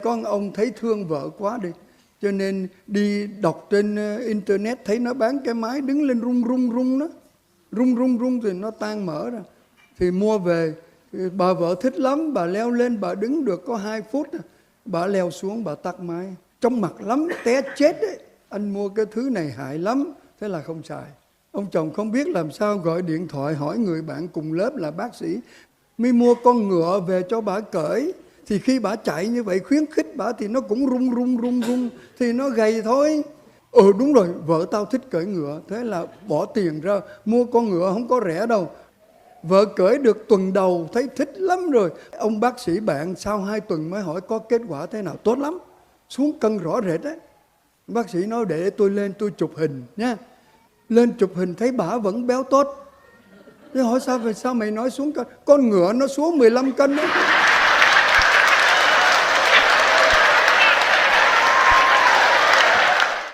Con ông thấy thương vợ quá đi, cho nên đi đọc trên internet thấy nó bán cái máy đứng lên rung rung rung đó. Rung rung rung thì nó tan mỡ ra. Thì mua về, bà vợ thích lắm, bà leo lên, bà đứng được có 2 phút. Bà leo xuống, bà tắt máy. Trong mặt lắm, té chết đấy. Anh mua cái thứ này hại lắm, thế là không xài. Ông chồng không biết làm sao, gọi điện thoại hỏi người bạn cùng lớp là bác sĩ. Mới mua con ngựa về cho bà cởi. Thì khi bà chạy như vậy khuyến khích bà thì nó cũng rung rung rung rung, thì nó gầy thôi. Đúng rồi, vợ tao thích cởi ngựa. Thế là bỏ tiền ra mua con ngựa, không có rẻ đâu. Vợ cởi được tuần đầu thấy thích lắm rồi. Ông bác sĩ bạn sau 2 tuần mới hỏi có kết quả thế nào. Tốt lắm, xuống cân rõ rệt đấy. Bác sĩ nói để tôi lên tôi chụp hình nha. Lên chụp hình thấy bà vẫn béo tốt. Thế hỏi sao mày nói xuống cân? Con ngựa nó xuống 15 cân đó.